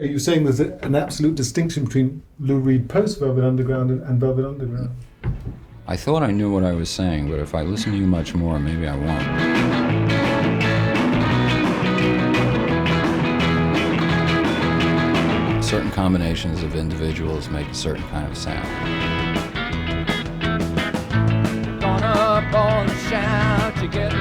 Are you saying there's an absolute distinction between Lou Reed post Velvet Underground and Velvet Underground? I thought I knew what I was saying, but if I listen to you much more, maybe I won't. Certain combinations of individuals make a certain kind of sound. Gonna ball and shout together.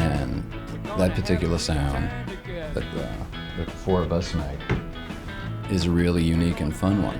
And that particular sound that the four of us make is a really unique and fun one.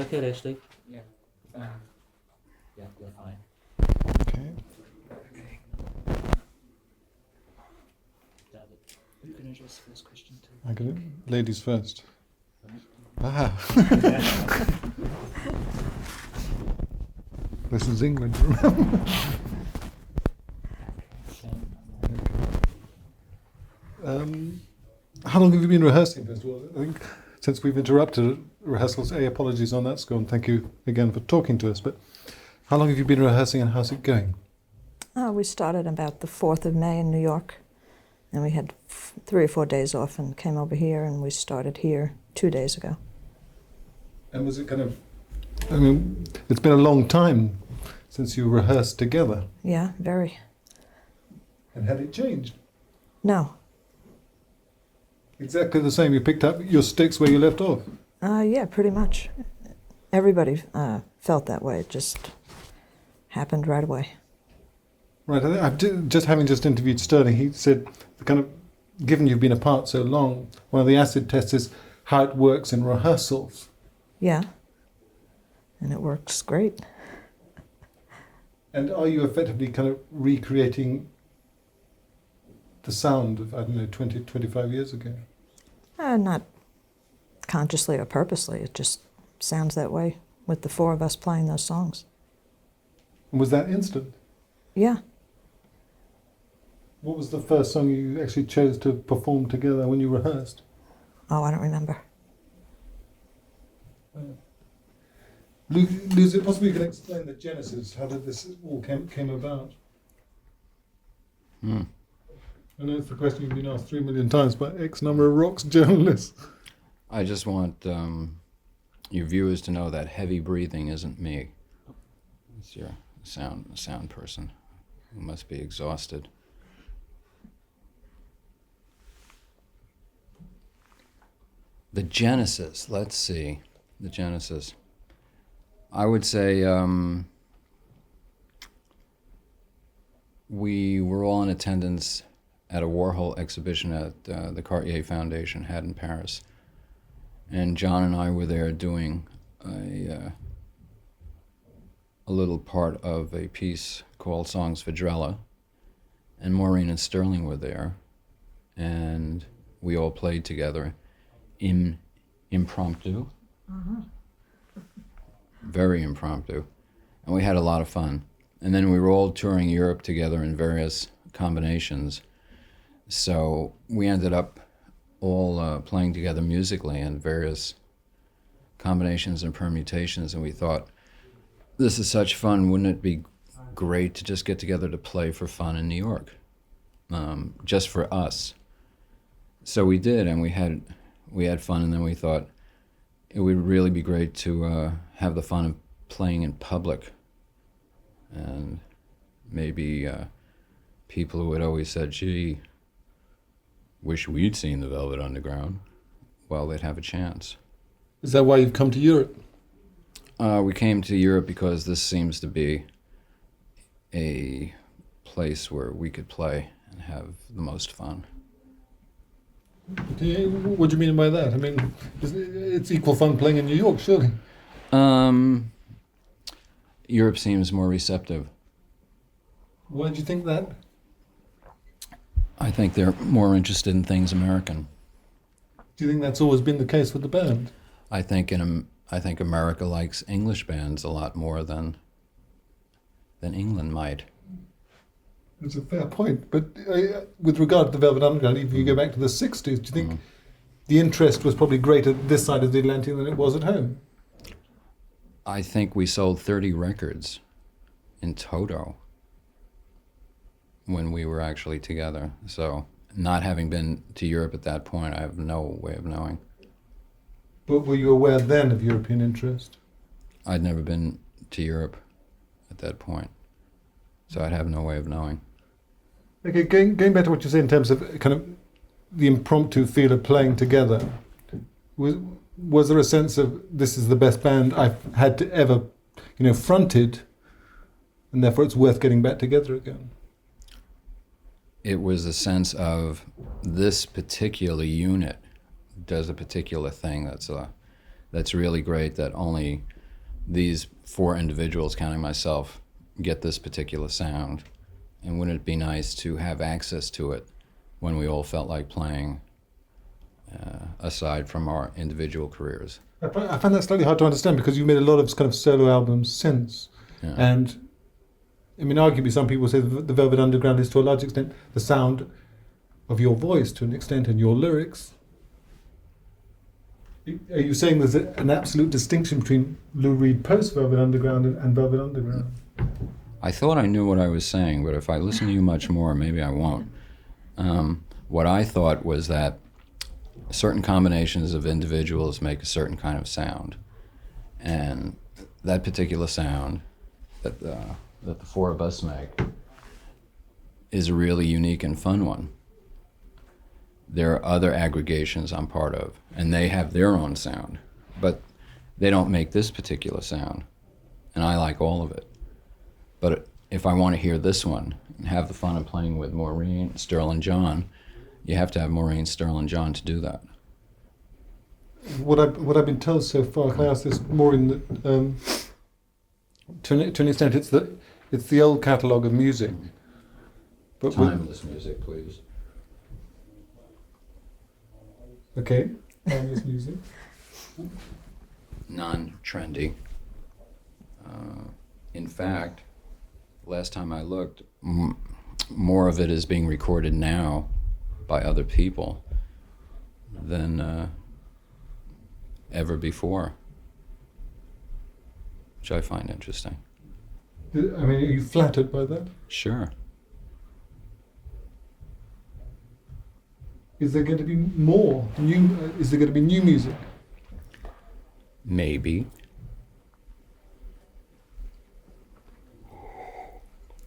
okay there, Steve? Yeah. Yeah, you're fine. Okay. Who can address the first question to? I got it. Ladies first. Ah. This is England, remember? How long have you been rehearsing, first of all? I think since we've interrupted rehearsals, apologies on that score, and thank you again for talking to us, but how long have you been rehearsing and how's it going? We started about the 4th of May in New York, and we had 3 or 4 days off and came over here, and we started here 2 days ago. And was it kind of, I mean, it's been a long time since you rehearsed together. Yeah, very. And had it changed? No. Exactly the same. You picked up your sticks where you left off. Yeah, pretty much. Everybody felt that way. It just happened right away. Right. I've just having just interviewed Sterling, he said, kind of, given you've been apart so long, one of the acid tests is how it works in rehearsals. Yeah. And it works great. And are you effectively kind of recreating the sound of, I don't know, 20, 25 years ago? Not consciously or purposely. It just sounds that way with the 4 of us playing those songs. And was that instant? Yeah. What was the first song you actually chose to perform together when you rehearsed? Oh, I don't remember. Lou, is it possible you can explain the genesis, how did this all came about? I know it's the question you've been asked 3 million times by X number of rocks journalists. I just want your viewers to know that heavy breathing isn't me. It's your sound person who must be exhausted. The genesis, let's see, the genesis. I would say we were all in attendance at a Warhol exhibition at the Cartier Foundation had in Paris. And John and I were there doing a little part of a piece called Songs for Drella. And Maureen and Sterling were there. And we all played together impromptu. Very impromptu. And we had a lot of fun. And then we were all touring Europe together in various combinations. So we ended up all playing together musically in various combinations and permutations, and we thought, this is such fun, wouldn't it be great to just get together to play for fun in New York, just for us. So we did, and we had fun, and then we thought it would really be great to have the fun of playing in public. And maybe people who had always said, gee, wish we'd seen the Velvet Underground, well, they'd have a chance. Is that why you've come to Europe? We came to Europe because this seems to be a place where we could play and have the most fun. What do you mean by that? I mean, it's equal fun playing in New York, surely. Europe seems more receptive. Why do you think that? I think they're more interested in things American. Do you think that's always been the case with the band? I think America likes English bands a lot more than England might. That's a fair point. But with regard to the Velvet Underground, if you go back to the 60s, do you think the interest was probably greater this side of the Atlantic than it was at home? I think we sold 30 records in toto when we were actually together. So not having been to Europe at that point, I have no way of knowing. But were you aware then of European interest? I'd never been to Europe at that point, so I'd have no way of knowing. Okay, going back to what you said in terms of kind of the impromptu feel of playing together, was there a sense of this is the best band I've had to ever, fronted, and therefore it's worth getting back together again? It was a sense of this particular unit does a particular thing that's really great that only these 4 individuals, counting myself, get this particular sound, and wouldn't it be nice to have access to it when we all felt like playing, aside from our individual careers? I find that slightly hard to understand because you've made a lot of kind of solo albums since. Yeah. And, I mean, arguably some people say the Velvet Underground is to a large extent the sound of your voice to an extent and your lyrics. Are you saying there's an absolute distinction between Lou Reed post Velvet Underground and Velvet Underground? I thought I knew what I was saying, but if I listen to you much more, maybe I won't. What I thought was that certain combinations of individuals make a certain kind of sound, and that particular sound that the 4 of us make is a really unique and fun one. There are other aggregations I'm part of, and they have their own sound, but they don't make this particular sound, and I like all of it. But if I want to hear this one and have the fun of playing with Maureen, Sterling, John, you have to have Maureen, Sterling, John to do that. What I've been told so far, can I ask this more in the, to an extent, it's the old catalogue of music. But Timeless music, please. Okay, timeless music. Non-trendy. In fact, last time I looked, more of it is being recorded now by other people than ever before, which I find interesting. I mean, are you flattered by that? Sure. Is there going to be more new? Is there going to be new music? Maybe.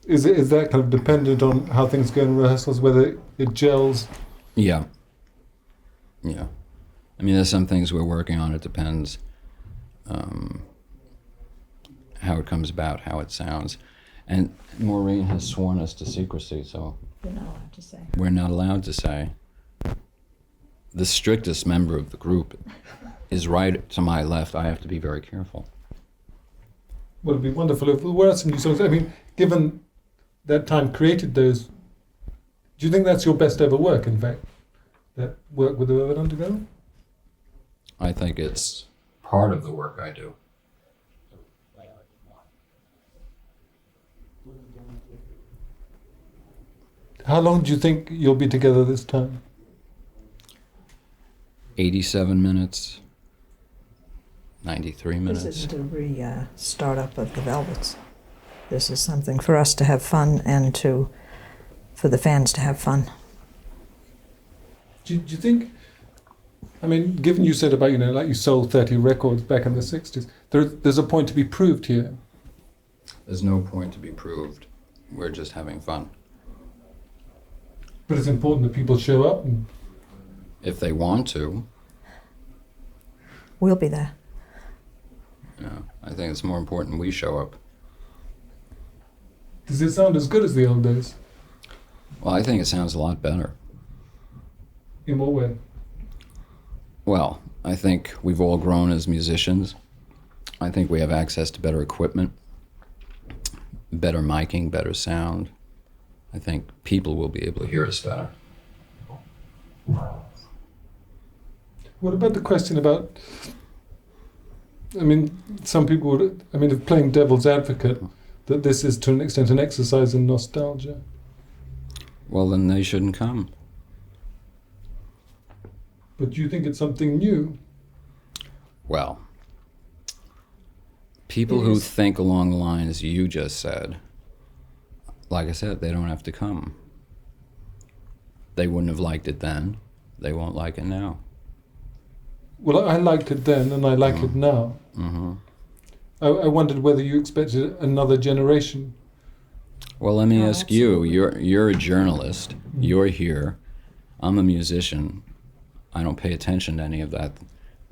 Is that kind of dependent on how things go in rehearsals, whether it gels? Yeah. Yeah. I mean, there's some things we're working on. It depends how it comes about, how it sounds. And Maureen has sworn us to secrecy, so You're not allowed to say. we're not allowed to say. The strictest member of the group is right to my left. I have to be very careful. Well, it'd be wonderful if there were some new songs. I mean, given that time created those, do you think that's your best ever work, in fact? That work with the Velvet Underground? I think it's part of the work I do. How long do you think you'll be together this time? 87 minutes, 93 minutes. This isn't a start-up of the Velvets. This is something for us to have fun and for the fans to have fun. Do you think, I mean, given you said about, like you sold 30 records back in the 60s, there's a point to be proved here. There's no point to be proved. We're just having fun. But it's important that people show up. And If they want to, We'll be there. I think it's more important we show up. does it sound as good as the old days? Well, I think it sounds a lot better. In what way? Well, I think we've all grown as musicians. I think we have access to better equipment, better miking, better sound. I think people will be able to hear us better. What about the question about, I mean, some people would, I mean, if playing devil's advocate, that this is to an extent an exercise in nostalgia. Well, then they shouldn't come. But do you think it's something new? Well, people who think along the lines you just said, like I said, they don't have to come. They wouldn't have liked it then. They won't like it now. Well, I liked it then and I like it now. Mm-hmm. I wondered whether you expected another generation. Well, let me Oh, ask you. absolutely. You're a journalist. You're here. I'm a musician. I don't pay attention to any of that,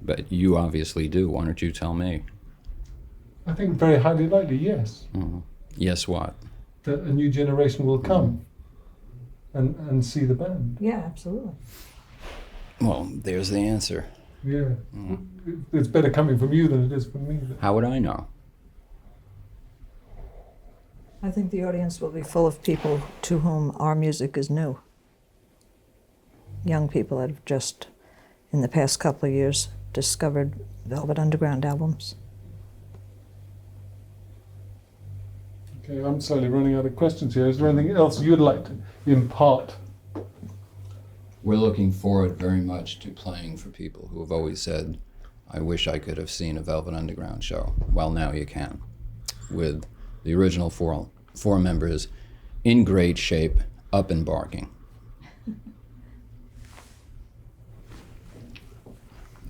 but you obviously do. Why don't you tell me? I think very highly likely, yes, Mm-hmm. Yes, what? that a new generation will come and see the band. Yeah, absolutely. Well, there's the answer. Yeah. It's better coming from you than it is from me. How would I know? I think the audience will be full of people to whom our music is new. Young people that have just, in the past couple of years, discovered Velvet Underground albums. Okay, I'm slowly running out of questions here. Is there anything else you'd like to impart? We're looking forward very much to playing for people who have always said, I wish I could have seen a Velvet Underground show. Well, now you can, with the original four members in great shape, up and barking.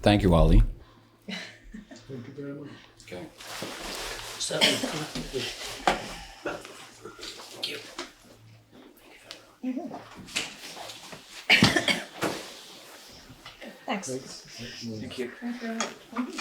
Thank you, Ollie. Thank you very much. Okay. So, thank you. Thanks. Thank you. Thank you.